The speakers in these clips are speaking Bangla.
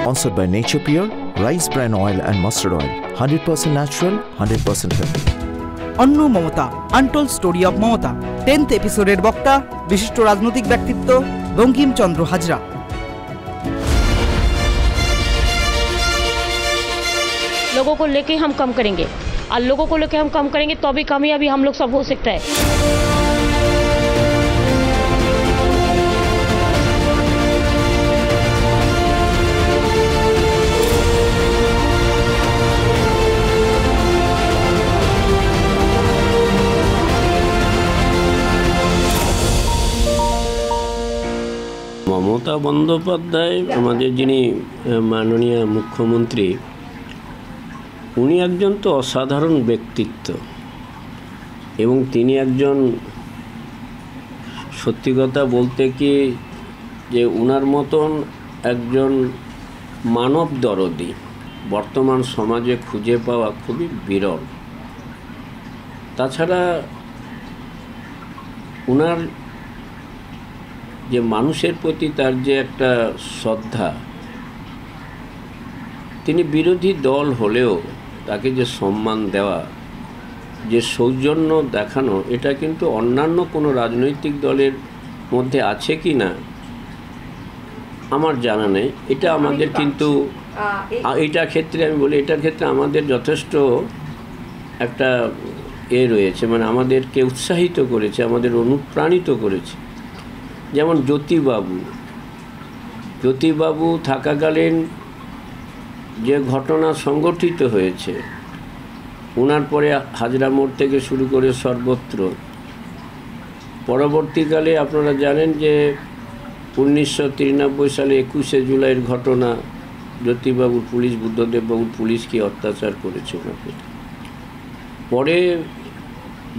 Sponsored by Nature Pure, rice bran oil and mustard oil. 100% natural, 100% healthy. অন্য Mamata, untold story of Mamata. 10th এপিসোডের বক্তা বিশিষ্ট রাজনৈতিক ব্যক্তিত্ব বঙ্কিমচন্দ্র হাজরা। लोगों को लेके हम कम करेंगे और लोगों को लेके हम कम करेंगे तो भी कामयाबी हम लोग सब हो सकता है। মমতা বন্দ্যোপাধ্যায় আমাদের যিনি মাননীয় মুখ্যমন্ত্রী, উনি একজন তো অসাধারণ ব্যক্তিত্ব এবং তিনি একজন, সত্যি কথা বলতে কি যে উনার মতন একজন মানব দরদী বর্তমান সমাজে খুঁজে পাওয়া খুবই বিরল। তাছাড়া উনার যে মানুষের প্রতি তার যে একটা শ্রদ্ধা, তিনি বিরোধী দল হলেও তাকে যে সম্মান দেওয়া, যে সৌজন্য দেখানো, এটা কিন্তু অন্যান্য কোনো রাজনৈতিক দলের মধ্যে আছে কি না আমার জানা নেই। এটা আমাদের কিন্তু এইটার ক্ষেত্রে আমি বলি, এটার ক্ষেত্রে আমাদের যথেষ্ট একটা রয়েছে, মানে আমাদেরকে উৎসাহিত করেছে, আমাদের অনুপ্রাণিত করেছে। যেমন জ্যোতিবাবু থাকাকালীন যে ঘটনা সংগঠিত হয়েছে, ওনার পরে হাজরা মোড় থেকে শুরু করে সর্বত্র, পরবর্তীকালে আপনারা জানেন যে 1993 সালে 21শে জুলাইয়ের ঘটনা, জ্যোতিবাবুর পুলিশ, বুদ্ধদেববাবুর পুলিশ কি অত্যাচার করেছে ওনাকে। পরে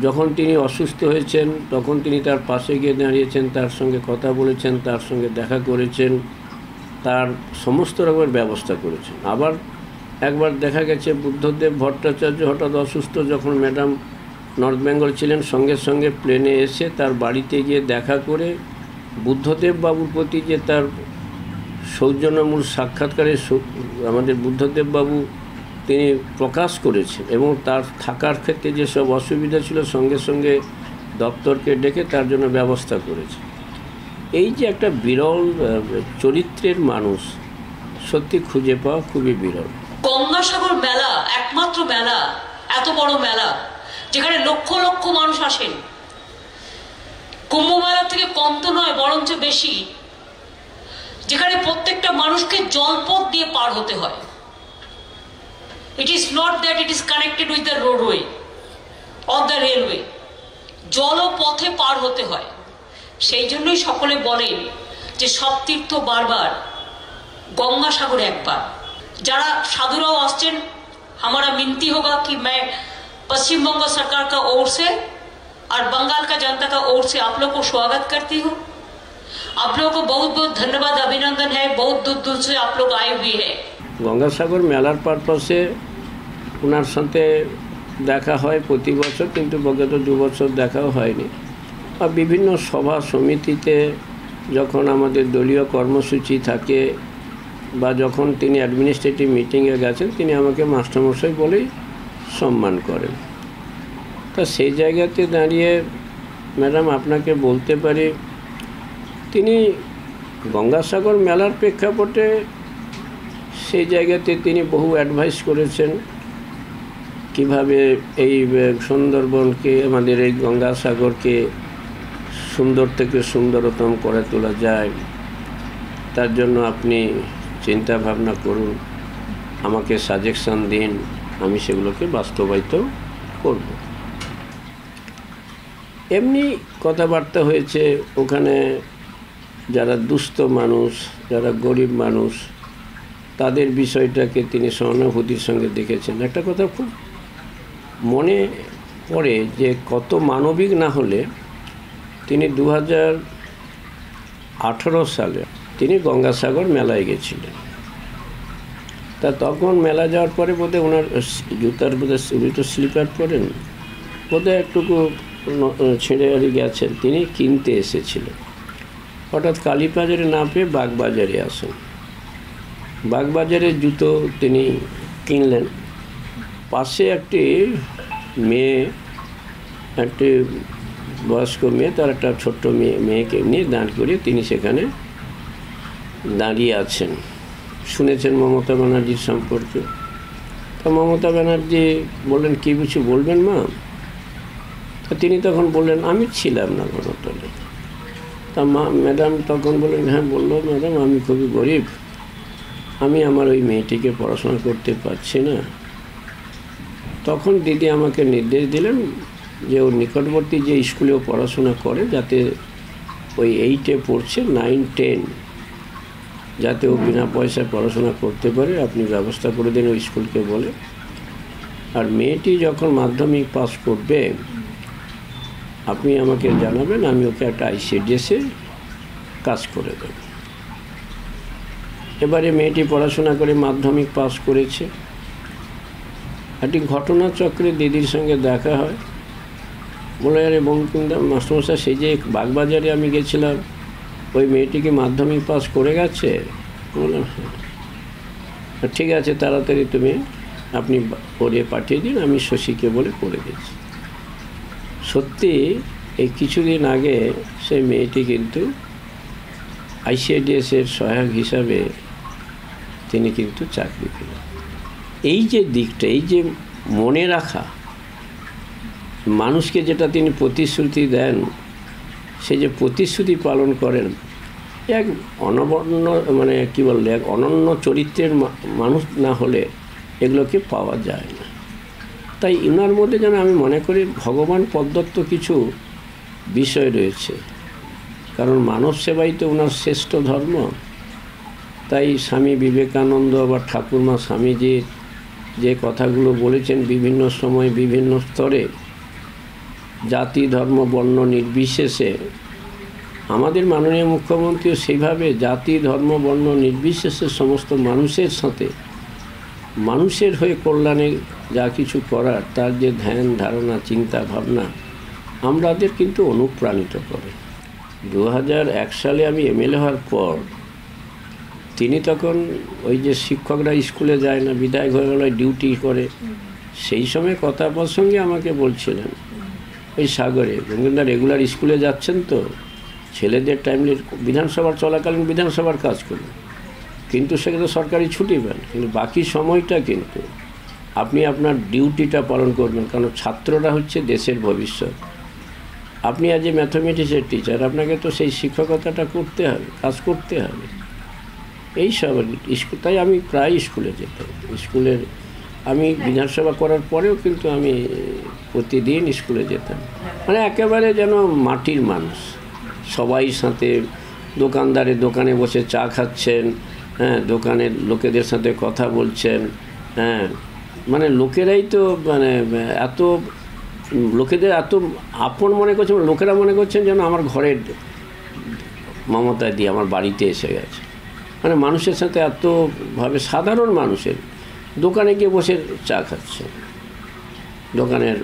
যখন তিনি অসুস্থ হয়েছেন তখন তিনি তার পাশে গিয়ে দাঁড়িয়েছেন, তার সঙ্গে কথা বলেছেন, তার সঙ্গে দেখা করেছেন, তার সমস্ত রকমের ব্যবস্থা করেছেন। আবার একবার দেখা গেছে বুদ্ধদেব ভট্টাচার্য হঠাৎ অসুস্থ, যখন ম্যাডাম নর্থ বেঙ্গল ছিলেন, সঙ্গে সঙ্গে প্লেনে এসে তার বাড়িতে গিয়ে দেখা করে বুদ্ধদেব বাবুর প্রতি যে তার সৌজন্যমূল সাক্ষাৎকারে আমাদের বুদ্ধদেব বাবু তিনি প্রকাশ করেছেন এবং তার থাকার ক্ষেত্রে যেসব অসুবিধা ছিল সঙ্গে সঙ্গে দপ্তরকে ডেকে তার জন্য ব্যবস্থা করেছে। এই যে একটা বিরল চরিত্রের মানুষ, সত্যি খুঁজে পাওয়া খুবই বিরল। গঙ্গাসাগর মেলা একমাত্র মেলা, এত বড় মেলা যেখানে লক্ষ লক্ষ মানুষ আসেন। কুম্ভ মেলা থেকে কম তো নয়, বরঞ্চ বেশি, যেখানে প্রত্যেকটা মানুষকে জলপথ দিয়ে পার হতে হয়। It is not that it is connected with the roadway or the railway. জলপথে পার হতে হয়। সেই জন্যই সকলে বলেন যে সব তীর্থ বারবার, গঙ্গাসাগর একবার। যারা সাধুরাও আসছেন, हमारा मिनती होगा कि मैं पश्चिम बंग सरकार का ओर से और बंगाल का जनता का ओर से आप लोग को स्वागत करती हूँ। आप लोगों को बहुत बहुत धन्यवाद, अभिनंदन है। बहुत दूर दूर से आप लोग आए हुए हैं। গঙ্গাসাগর মেলার পারপাসে ওনার সাথে দেখা হয় প্রতি বছর, কিন্তু বিগত 2 বছর দেখাও হয়নি। আর বিভিন্ন সভা সমিতিতে যখন আমাদের দলীয় কর্মসূচি থাকে বা যখন তিনি অ্যাডমিনিস্ট্রেটিভ মিটিংয়ে গেছেন, তিনি আমাকে মাস্টারমশাই বলেই সম্মান করেন। তা সেই জায়গাতে দাঁড়িয়ে ম্যাডাম আপনাকে বলতে পারি, তিনি গঙ্গাসাগর মেলার প্রেক্ষাপটে সেই জায়গাতে তিনি বহু অ্যাডভাইস করেছেন কিভাবে এই সুন্দরবনকে, আমাদের এই গঙ্গাসাগরকে সুন্দর থেকে সুন্দরতম করে তোলা যায়। তার জন্য আপনি চিন্তা ভাবনা করুন, আমাকে সাজেশন দিন, আমি সেগুলোকে বাস্তবায়িত করব। এমনি কথাবার্তা হয়েছে ওখানে। যারা দুস্থ মানুষ, যারা গরিব মানুষ, তাদের বিষয়টাকে তিনি সহানুভূতির সঙ্গে দেখেছেন। একটা কথা খুব মনে পড়ে যে কত মানবিক না হলে তিনি 2018 সালে তিনি গঙ্গাসাগর মেলায় গেছিলেন। তা তখন মেলা যাওয়ার পরে বোধহয় ওনার জুতার উনি তো স্লিপার পরেন, বোধহয় একটুকু ছেড়ে গেছেন, তিনি কিনতে এসেছিলেন। হঠাৎ কালীবাজারে না পেয়ে বাগবাজারে আসেন। বাগবাজারের জুতো তিনি কিনলেন। পাশে একটি মেয়ে, একটি বয়স্ক মেয়ে, তার একটা ছোট্ট মেয়েকে নিয়ে দাঁড় করিয়ে তিনি সেখানে দাঁড়িয়ে আছেন। শুনেছেন মমতা ব্যানার্জির সম্পর্কে। তা মমতা ব্যানার্জি বললেন, কি কিছু বলবেন মা? তা তিনি তখন বললেন, আমি ছিলাম না ঘটনাটা। তা ম্যাডাম তখন বললেন, হ্যাঁ বললো, ম্যাডাম আমি খুবই গরিব, আমি আমার ওই মেয়েটিকে পড়াশোনা করতে পারছি না। তখন দিদি আমাকে নির্দেশ দিলেন যে ওর নিকটবর্তী যে স্কুলেও পড়াশোনা করে, যাতে ওই 8-এ পড়ছে, 9-10 যাতে ও বিনা পয়সায় পড়াশোনা করতে পারে, আপনি ব্যবস্থা করে দিন ওই স্কুলকে বলে। আর মেয়েটি যখন মাধ্যমিক পাস করবে আপনি আমাকে জানাবেন, আমি ওকে একটা ICDS-এ কাজ করে দেব। এবারে মেয়েটি পড়াশোনা করে মাধ্যমিক পাস করেছে। একটি ঘটনাচক্রে দিদির সঙ্গে দেখা হয়। বলে, আরে বঙ্কিমদা মাস্টারমশাই, সেই যে বাগবাজারে আমি গেছিলাম, ওই মেয়েটিকে মাধ্যমিক পাস করে গেছে? বললাম হ্যাঁ। ঠিক আছে, তাড়াতাড়ি আপনি করে পাঠিয়ে দিন, আমি শশীকে বলে করে দিচ্ছি। সত্যি এই কিছুদিন আগে সেই মেয়েটি কিন্তু ICDS-এর সহায়ক হিসাবে তিনি কিন্তু চাকরি পেলেন। এই যে দিকটা, এই যে মনে রাখা, মানুষকে যেটা তিনি প্রতিশ্রুতি দেন, সে যে প্রতিশ্রুতি পালন করেন, এক অনবন্য মানে কী বললে, এক অনন্য চরিত্রের মানুষ না হলে এগুলোকে পাওয়া যায় না। তাই ইনার মধ্যে যেন আমি মনে করি ভগবান প্রদত্ত কিছু বিষয় রয়েছে, কারণ মানব সেবাই তো ওনার শ্রেষ্ঠ ধর্ম। তাই স্বামী বিবেকানন্দ বা ঠাকুরমা স্বামীজির যে কথাগুলো বলেছেন বিভিন্ন সময় বিভিন্ন স্তরে, জাতি ধর্ম বর্ণ নির্বিশেষে, আমাদের মাননীয় মুখ্যমন্ত্রীও সেইভাবে জাতি ধর্ম বর্ণ নির্বিশেষে সমস্ত মানুষের সাথে, মানুষের হয়ে কল্যাণে যা কিছু করার, তার যে ধ্যান ধারণা চিন্তা ভাবনা আমাদের কিন্তু অনুপ্রাণিত করে। 2001 সালে আমি MLA হওয়ার পর তিনি তখন ওই যে শিক্ষকরা স্কুলে যায় না, বিধায়ক হয়ে গেল, ডিউটি করে, সেই সময় কথা প্রসঙ্গে আমাকে বলছিলেন, ওই সাগরে বঙ্কিমদা রেগুলার স্কুলে যাচ্ছেন তো, ছেলেদের টাইমলি বিধানসভার চলাকালীন বিধানসভার কাজ করুন, কিন্তু সেখানে সরকারি ছুটি পান, কিন্তু বাকি সময়টা কিন্তু আপনি আপনার ডিউটিটা পালন করবেন, কারণ ছাত্ররা হচ্ছে দেশের ভবিষ্যৎ। আপনি আজ ম্যাথমেটিক্সের টিচার, আপনাকে তো সেই শিক্ষকতাটা করতে হবে, কাজ করতে হবে। এই সব স্কুল, তাই আমি প্রায় স্কুলে যেতাম। স্কুলের আমি বিধানসভা করার পরেও কিন্তু আমি প্রতিদিন স্কুলে যেতাম। মানে একেবারে যেন মাটির মানুষ, সবাই সাথে, দোকানদারের দোকানে বসে চা খাচ্ছেন, হ্যাঁ, দোকানের লোকেদের সাথে কথা বলছেন, হ্যাঁ, মানে লোকেরাই তো মানে এত লোকেদের এত আপন মনে করছেন, লোকেরা মনে করছেন যেন আমার ঘরের মমতা দিয়ে আমার বাড়িতে এসে গেছে। মানে মানুষের সাথে এতভাবে, সাধারণ মানুষের দোকানে গিয়ে বসে চা খাচ্ছে, দোকানের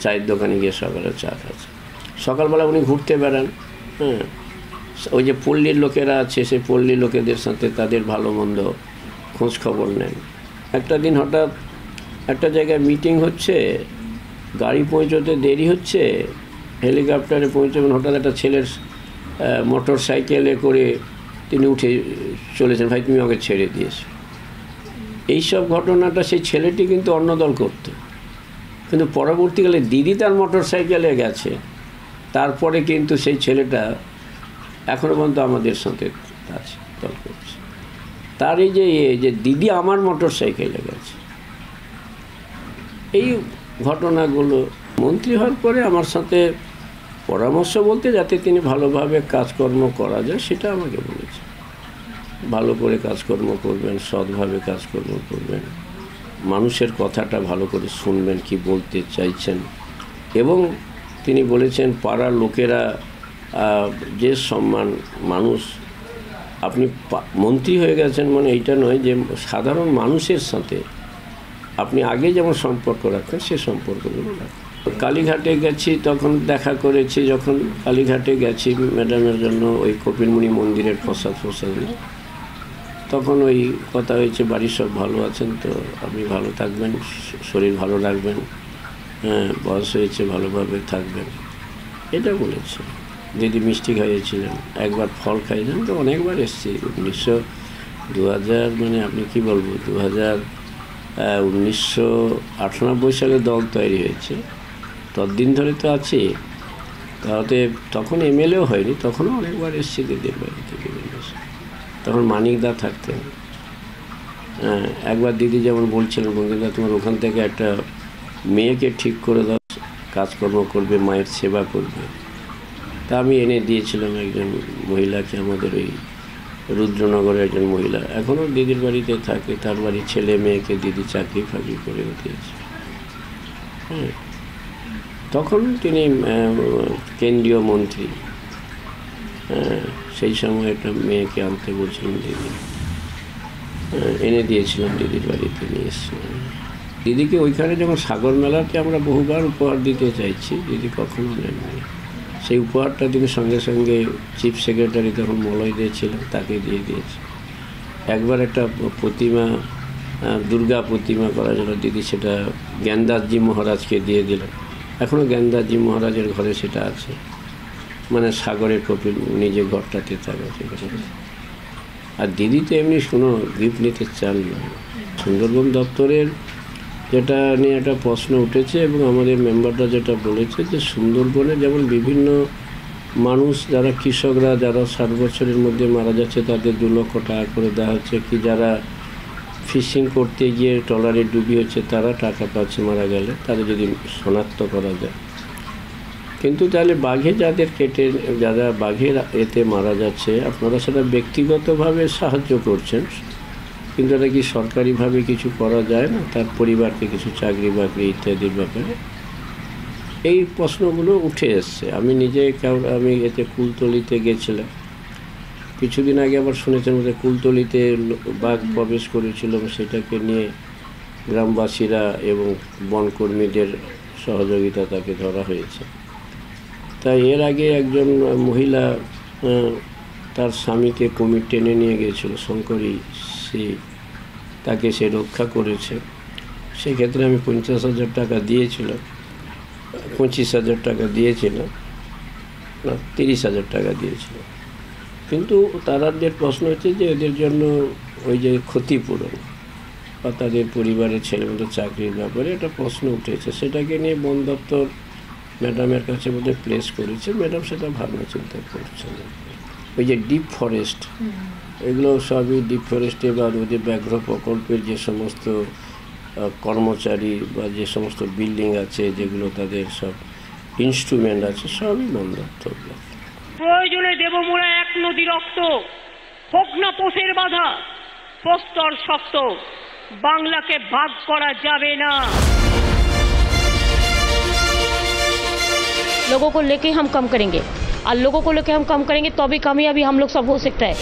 চায়ের দোকানে গিয়ে সকালে চা খাচ্ছে, সকালবেলা উনি ঘুরতে বেড়ান, হ্যাঁ, ওই যে পল্লীর লোকেরা আছে, সেই পল্লীর লোকেদের সাথে তাদের ভালো মন্দ খোঁজ খবর নেন। একটা দিন হঠাৎ একটা জায়গায় মিটিং হচ্ছে, গাড়ি পৌঁছতে দেরি হচ্ছে, হেলিকপ্টারে পৌঁছবেন, হঠাৎ একটা ছেলের মোটর সাইকেলে করে তিনি উঠে চলেছেন, ভাই তুমি আমাকে ছেড়ে দিয়েছো। এইসব ঘটনাটা সেই ছেলেটি কিন্তু অন্য দল করত, কিন্তু পরবর্তীকালে দিদি তার মোটর সাইকেলে গেছে, তারপরে কিন্তু সেই ছেলেটা এখনও পর্যন্ত আমাদের সাথে আছে, দল করছে। তার এই যে দিদি আমার মোটর সাইকেলে গেছে, এই ঘটনাগুলো মন্ত্রী হওয়ার পরে আমার সাথে পরামর্শ বলতে, যাতে তিনি ভালোভাবে কাজকর্ম করা যায় সেটা আমাকে বলেছে। ভালো করে কাজকর্ম করবেন, সৎভাবে কাজকর্ম করবেন, মানুষের কথাটা ভালো করে শুনবেন কি বলতে চাইছেন। এবং তিনি বলেছেন পাড়ার লোকেরা যে সম্মান, মানুষ, আপনি মন্ত্রী হয়ে গেছেন মানে এইটা নয় যে সাধারণ মানুষের সাথে আপনি আগে যেমন সম্পর্ক রাখতেন সে সম্পর্কগুলো রাখেন। কালীঘাটে গেছি, তখন দেখা করেছি, যখন কালীঘাটে গেছি ম্যাডামের জন্য ওই কপিলমুনি মন্দিরের প্রসাদ তখন ওই কথা হয়েছে বাড়ির সব ভালো আছেন তো, আপনি ভালো থাকবেন, শরীর ভালো রাখবেন, হ্যাঁ বয়স হয়েছে ভালোভাবে থাকবেন, এটা বলেছে। দিদি মিষ্টি খাইয়েছিলেন, একবার ফল খাইয়েছেন, তো অনেকবার এসেছি। 2000 মানে আপনি কি বলবো 1998 সালে দল তৈরি হয়েছে, ততদিন ধরে তো আছি। তাতে তখন এমএলএও হয়নি, তখনও অনেকবার এসেছি দিদির বাড়ি থেকে। তখন মানিকদা থাকতেন। একবার দিদি যেমন বলছিলেন, বঙ্গিমদা তোমার ওখান থেকে একটা মেয়েকে ঠিক করে দাও, কাজকর্ম করবে, মায়ের সেবা করবে। তা আমি এনে দিয়েছিলাম একজন মহিলাকে, আমাদের ওই রুদ্রনগরের একজন মহিলা, এখনও দিদির বাড়িতে থাকে, তার বাড়ির ছেলে মেয়েকে দিদি চাকরি ফাকরি করে দিয়েছে। হ্যাঁ, তখন তিনি কেন্দ্রীয় মন্ত্রী, সেই সময় একটা মেয়েকে আনতে বলছিলেন দিদি, এনে দিয়েছিলাম দিদির বাড়িতে নিয়ে এসেছিলাম দিদিকে। ওইখানে যখন সাগর মেলাতে আমরা বহুবার উপহার দিতে চাইছি, দিদি কখনো নেননি। সেই উপহারটা তিনি সঙ্গে সঙ্গে চিফ সেক্রেটারি তখন মলয় দিয়েছিলেন, তাকে দিয়ে দিয়েছে। একবার একটা প্রতিমা, দুর্গা প্রতিমা করার জন্য দিদি সেটা জ্ঞানদাসজি মহারাজকে দিয়ে দিলেন। এখনও জ্ঞানদাসজি মহারাজের ঘরে সেটা আছে, মানে সাগরের কপিল উনি যে ঘরটাতে থাকে সেখানে। আর দিদি তো এমনি শুনো গিফট নিতে চান না। সুন্দরবন দপ্তরের যেটা নিয়ে একটা প্রশ্ন উঠেছে এবং আমাদের মেম্বাররা যেটা বলেছে যে সুন্দরবনে যেমন বিভিন্ন মানুষ যারা কৃষকরা যারা 60 বছরের মধ্যে মারা যাচ্ছে তাদের 2 লক্ষ টাকা করে দেওয়া হচ্ছে, কি যারা ফিশিং করতে গিয়ে ট্রলারে ডুবি হচ্ছে তারা টাকা পাচ্ছে মারা গেলে, তাদের যদি শনাক্ত করা যায়। কিন্তু তাহলে বাঘে যাদের কেটে যারা বাঘের এতে মারা যাচ্ছে আপনারা সেটা ব্যক্তিগতভাবে সাহায্য করছেন, কিন্তু এটা কি সরকারিভাবে কিছু করা যায় না তার পরিবারকে কিছু চাকরি বাকরি ইত্যাদির ব্যাপারে? এই প্রশ্নগুলো উঠে এসছে। আমি নিজে আমি এতে কুলতলিতে গেছিলাম কিছুদিন আগে, আবার শুনেছেন যে কুলতলিতে বাঘ প্রবেশ করেছিল, সেটাকে নিয়ে গ্রামবাসীরা এবং বনকর্মীদের সহযোগিতা তাকে ধরা হয়েছে। তাই এর আগে একজন মহিলা তার স্বামীকে কুমির টেনে নিয়ে গিয়েছিল, শঙ্করী, তাকে সে রক্ষা করেছে। সেক্ষেত্রে আমি 50,000 টাকা দিয়েছিলাম, 25,000 টাকা দিয়েছিলাম, না 30,000 টাকা দিয়েছিলাম। কিন্তু তাদের প্রশ্ন হচ্ছে যে এদের জন্য ওই যে ক্ষতিপূরণ বা তাদের পরিবারের ছেলেমেয়েদের চাকরির ব্যাপারে একটা প্রশ্ন উঠেছে, সেটাকে নিয়ে বন দপ্তর ম্যাডামের কাছে বোধহয় প্লেস করেছে। ম্যাডাম সেটা ভাবনা চিন্তা করছেন। ওই যে ডিপ ফরেস্ট, এগুলো সবই ডিপ ফরেস্টে বা ওদের ব্যাঘ্র প্রকল্পের যে সমস্ত কর্মচারী বা যে সমস্ত বিল্ডিং আছে, যেগুলো তাদের সব ইনস্ট্রুমেন্ট আছে, সবই বন দপ্তর। প্রয়োজনে দেব মোরা 1 নদী রক্ত, হোক না পোষের বাধা, প্রস্তর শক্ত, বাংলাকে ভাগ করা যাবে না। लोगों को लेके हम कम करेंगे और लोगों को लेके हम कम करेंगे तो भी कामयाबी हम लोग सब हो सकता है।